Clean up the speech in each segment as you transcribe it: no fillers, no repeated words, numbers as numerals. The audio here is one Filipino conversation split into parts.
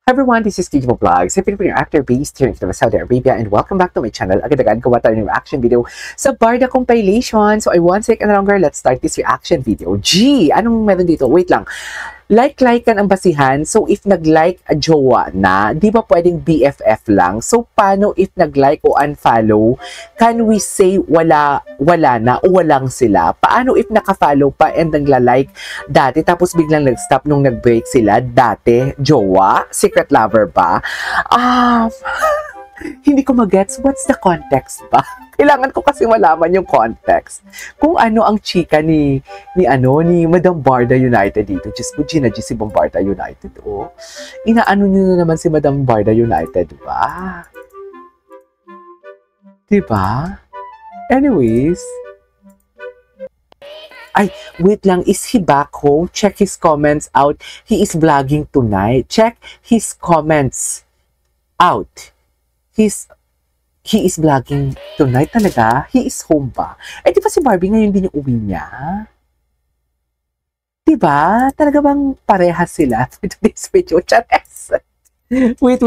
Everyone, this is Tijo Vlogs, a Filipino actor based here in Saudi Arabia, and welcome back to my channel. Agad-agad gawa tayo ng reaction video sa Barda compilation. So I won't take any longer, let's start this reaction video. Gee, anong meron dito? Wait lang. Like-likean ang basihan. So if nag-like a jowa na, di ba pwedeng BFF lang? So paano if nag-like o unfollow? Can we say wala na o walang sila? Paano if naka-follow pa and nagla-like dati tapos biglang nag-stop nung nag-break sila dati? Jowa? Secret lover ba? Hindi ko magets. What's the context ba? Kailangan ko kasi malaman yung context. Kung ano ang chika ni Madam Barda United dito. Diyos ko, Gina G si Barda United. Oh. Inaano nyo na naman si Madam Barda United ba? Diba? Anyways. Ay, wait lang. Is he back home? Check his comments out. He is vlogging tonight. Check his comments out. He is vlogging tonight talaga. He is home ba? Eh, di ba si Barbie ngayon din yung uwi niya? Di ba? Talaga bang parehas sila? Today's video, Chares. Wait.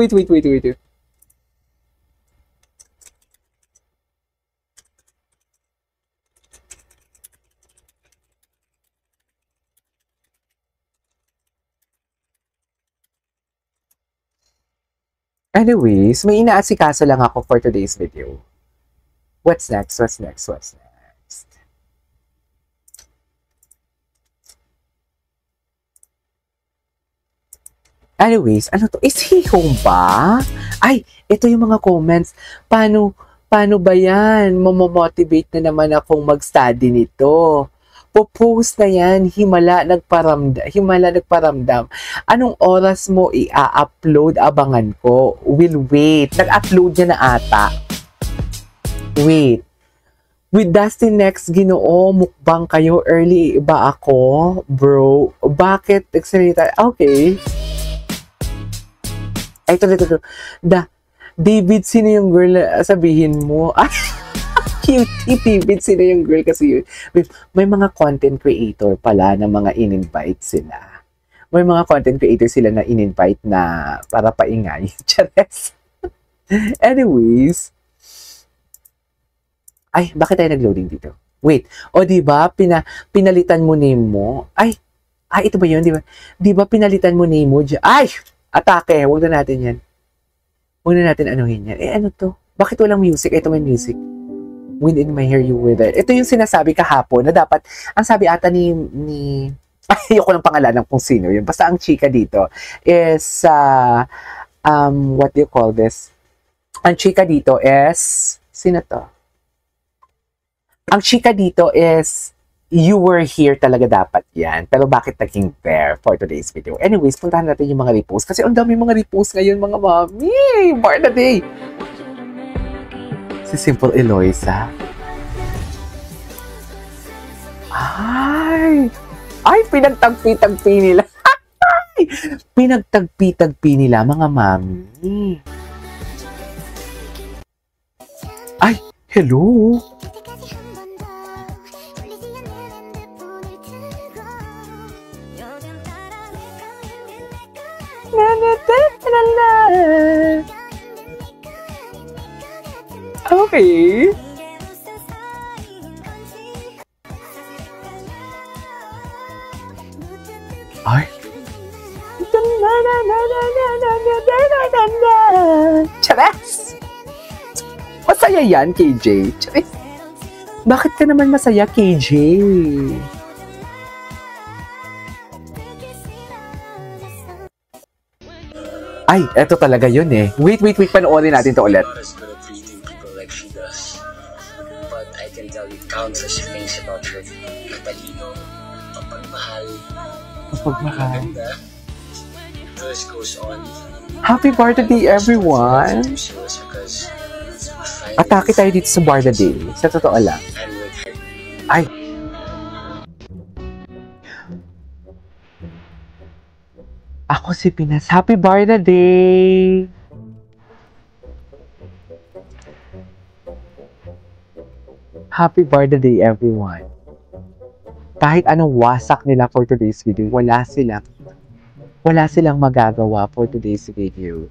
Anyways, may inaasikaso lang ako for today's video. What's next? Anyways, ano to? Is he home ba? Ay, ito yung mga comments. Paano ba yan? Mamomotivate na naman akong mag-study nito. Popost na yan, himala nagparamdam. Anong oras mo i-upload? Abangan ko. Will wait. Nag-upload niya na ata. Wait. With Dustin next, Ginoo, mukbang kayo. Early ba ako? Bro, bakit? Okay. Ay, ito. David, sino yung girl? Sabihin mo. Cutie David, sino yung girl kasi yun? May mga content creator pala na mga in-invite sila. May mga content creator sila na in-invite na para paingay. Chares. Anyways. Ay, bakit tayo nag-loading dito? Wait. O, diba, pinalitan mo name mo? Ay, ito ba yun? Diba, pinalitan mo name mo? Ay! Atake. Huwag na natin yan. Huwag na natin anuhin yan. Eh, ano to? Bakit walang music? Ito may music. Wind in my hair, you were there. Ito yung sinasabi kahapon na dapat, ang sabi ata ni ayoko ng pangalan ng kung sino yun. Basta ang chika dito is, what do you call this? Ang chika dito is, sino to? Ang chika dito is, you were here talaga dapat yan. Pero bakit naging there for today's video? Anyways, puntahan natin yung mga repost. Kasi ang dami mga repost ngayon, mga mami. Barda Day! Si Simple Eloisa. Ay, pinagtagpi-tagpi nila. Pinagtagpi-tagpi nila, mga mami. Ay, hello. Okay. Ay. Chares! Masaya yan, KJ. Chares. Bakit ka naman masaya, KJ? Ay, eto talaga yun eh. Wait. Panoorin natin to ulit. But I can tell you countless things about her. Matalino, mapagmahal, maganda. The list goes on. Happy birthday, everyone! Atake tayo dito sa Barda Day. Sa totoo lang. Ay! Ako si Pinas. Happy Barda Day! Happy Barda Day, everyone! Kahit anong wasak nila for today's video, wala sila. Wala silang magagawa for today's video.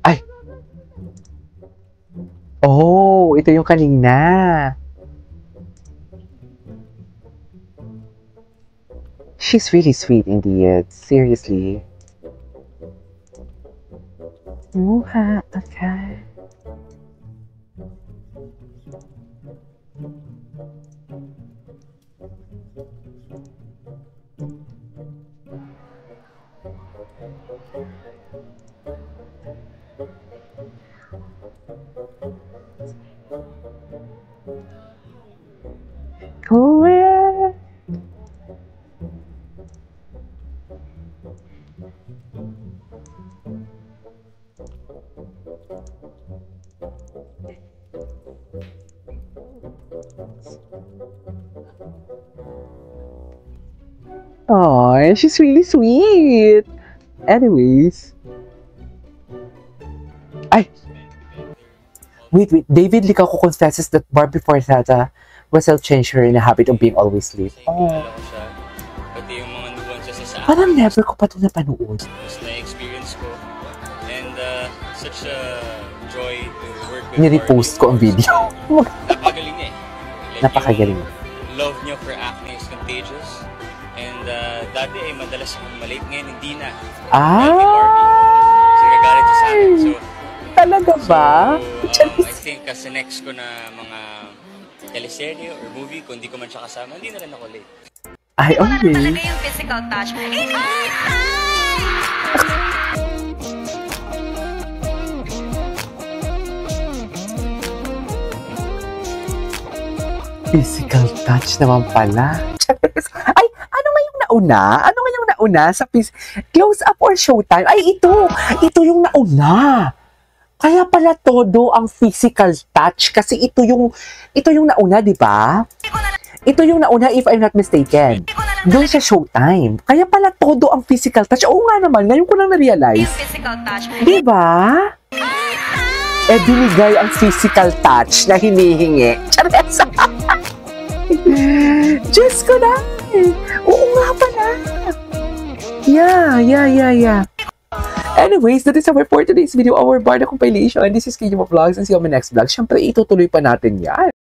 Ay! Oh, ito yung kanina. She's really sweet indeed. Seriously. Muha, okay. Cool. Oh, she's really sweet. Anyways. Ay! Wait. David Licauco confesses that Barbie Fortata was self-change her in a habit of being always late. Oh. Pati yung mga nuances sa Parang never ko pa ito napanood. mas na-experience ko. And such a joy to work with Nirepost ko ang video. Napakagaling niya eh. Like, Napakagaling. yung love niya for acting is contagious. And dati ay madalas akong malate. Ngayon hindi na. Dahil kay Barbie. Kasi nagalit siya sa akin. So, Talaga ba? I think kasi next ko na mga teleserye or movie, kung hindi ko man siya kasama, hindi na rin ako late. Ay, okay. Talaga yung physical touch. Physical touch naman pala. Ay, ano nga yung nauna? Ano nga yung nauna sa close up or showtime? Ay, ito! Ito yung nauna. Kaya pala todo ang physical touch kasi ito yung nauna, di ba? Ito yung nauna if I'm not mistaken. Doon sa showtime. Kaya pala todo ang physical touch. Oo nga naman, ngayon ko lang na-realize. Yung physical touch. Di ba? Eh, binigay ang physical touch na hinihingi. Charesa! Diyos ko na! Oo nga pala! Yeah. Anyways, that is our for today's video, our Barda compilation. This is Kiyuma Vlogs and see you on my next vlog. Siyempre, itutuloy pa natin yan.